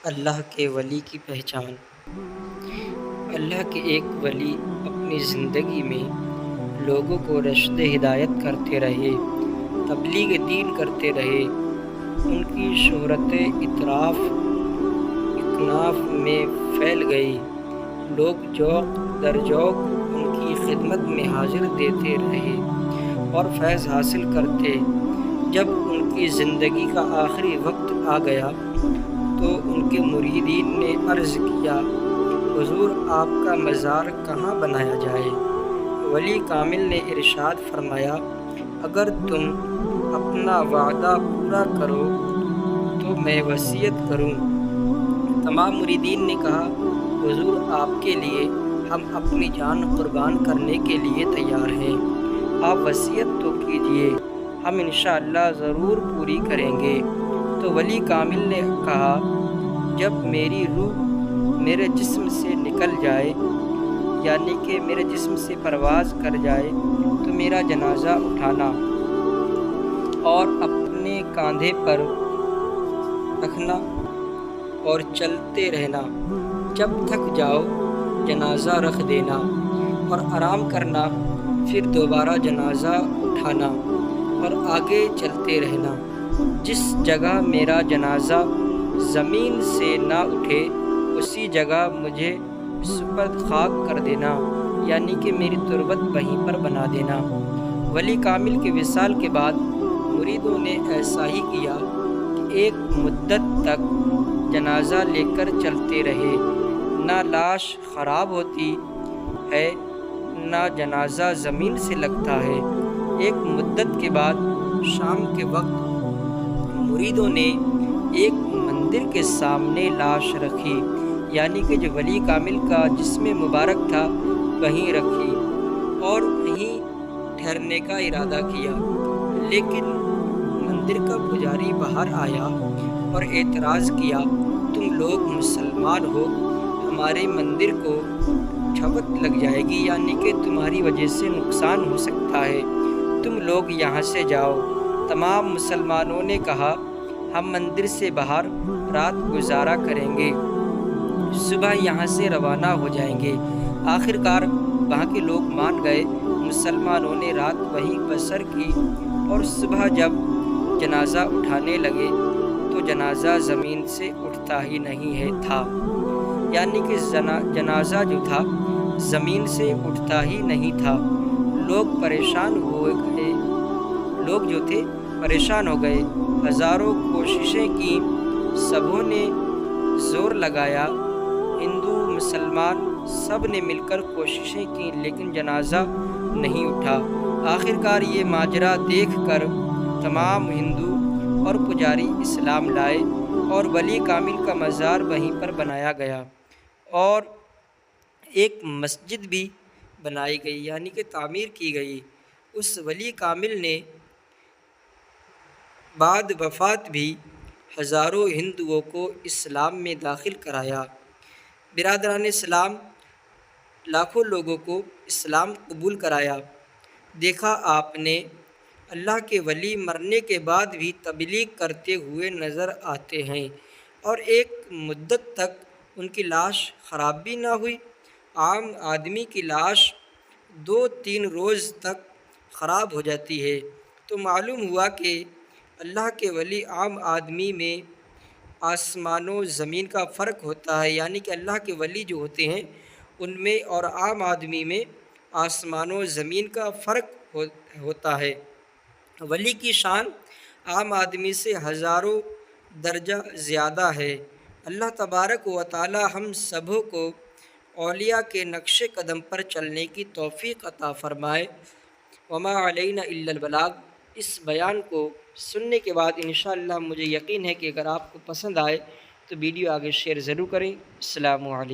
اللہ کے ولی کی پہچان۔ اللہ کے ایک ولی اپنی زندگی میں لوگوں کو رشد ہدایت کرتے رہے، تبلیغ دین کرتے رہے۔ ان کی شہرت اطراف اکناف میں پھیل گئی۔ لوگ ذوق در ذوق ان کی خدمت میں حاضر دیتے رہے اور فیض حاصل کرتے۔ جب ان کی زندگی کا آخری وقت آ گیا تو ان کے مریدین نے عرض کیا، حضور آپ کا مزار کہاں بنایا جائے؟ ولی کامل نے ارشاد فرمایا، اگر تم اپنا وعدہ پورا کرو تو میں وصیت کروں۔ تمام مریدین نے کہا، حضور آپ کے لیے ہم اپنی جان قربان کرنے کے لیے تیار ہیں، آپ وصیت تو کیجیے، ہم انشاءاللہ ضرور پوری کریں گے۔ تو ولی کامل نے کہا، جب میری روح میرے جسم سے نکل جائے، یعنی کہ میرے جسم سے پرواز کر جائے، تو میرا جنازہ اٹھانا اور اپنے کاندھے پر رکھنا اور چلتے رہنا، جب تھک جاؤ جنازہ رکھ دینا اور آرام کرنا، پھر دوبارہ جنازہ اٹھانا اور آگے چلتے رہنا۔ جس جگہ میرا جنازہ زمین سے نہ اٹھے اسی جگہ مجھے سپرد خاک کر دینا، یعنی کہ میری تربت وہیں پر بنا دینا۔ ولی کامل کے وصال کے بعد مریدوں نے ایسا ہی کیا کہ ایک مدت تک جنازہ لے کر چلتے رہے، نہ لاش خراب ہوتی ہے نہ جنازہ زمین سے لگتا ہے۔ ایک مدت کے بعد شام کے وقت مریدوں نے ایک مندر کے سامنے لاش رکھی، یعنی کہ جو ولی کامل کا جسم مبارک تھا وہیں رکھی اور وہیں ٹھہرنے کا ارادہ کیا۔ لیکن مندر کا پجاری باہر آیا اور اعتراض کیا، تم لوگ مسلمان ہو، ہمارے مندر کو جھپت لگ جائے گی، یعنی کہ تمہاری وجہ سے نقصان ہو سکتا ہے، تم لوگ یہاں سے جاؤ۔ تمام مسلمانوں نے کہا، ہم مندر سے باہر رات گزارا کریں گے، صبح یہاں سے روانہ ہو جائیں گے۔ آخرکار وہاں کے لوگ مان گئے، مسلمانوں نے رات وہیں بسر کی اور صبح جب جنازہ اٹھانے لگے تو جنازہ زمین سے اٹھتا ہی نہیں تھا، یعنی کہ جنازہ جو تھا زمین سے اٹھتا ہی نہیں تھا۔ لوگ پریشان ہو گئے، لوگ جو تھے پریشان ہو گئے، ہزاروں کوششیں کی، سبوں نے زور لگایا، ہندو مسلمان سب نے مل کر کوششیں کی، لیکن جنازہ نہیں اٹھا۔ آخرکار یہ ماجرا دیکھ کر تمام ہندو اور پجاری اسلام لائے اور ولی کامل کا مزار وہیں پر بنایا گیا اور ایک مسجد بھی بنائی گئی، یعنی کہ تعمیر کی گئی۔ اس ولی کامل نے بعد وفات بھی ہزاروں ہندوؤں کو اسلام میں داخل کرایا۔ برادران اسلام، لاکھوں لوگوں کو اسلام قبول کرایا۔ دیکھا آپ نے، اللہ کے ولی مرنے کے بعد بھی تبلیغ کرتے ہوئے نظر آتے ہیں اور ایک مدت تک ان کی لاش خراب بھی نہ ہوئی۔ عام آدمی کی لاش 2-3 روز تک خراب ہو جاتی ہے، تو معلوم ہوا کہ اللہ کے ولی عام آدمی میں آسمان و زمین کا فرق ہوتا ہے، یعنی کہ اللہ کے ولی جو ہوتے ہیں ان میں اور عام آدمی میں آسمان و زمین کا فرق ہوتا ہے۔ ولی کی شان عام آدمی سے ہزاروں درجہ زیادہ ہے۔ اللہ تبارک و تعالی ہم سبوں کو اولیاء کے نقش قدم پر چلنے کی توفیق عطا فرمائے۔ وما علینا الا البلاغ۔ اس بیان کو سننے کے بعد انشاءاللہ مجھے یقین ہے کہ اگر آپ کو پسند آئے تو ویڈیو آگے شیئر ضرور کریں۔ السلام علیکم۔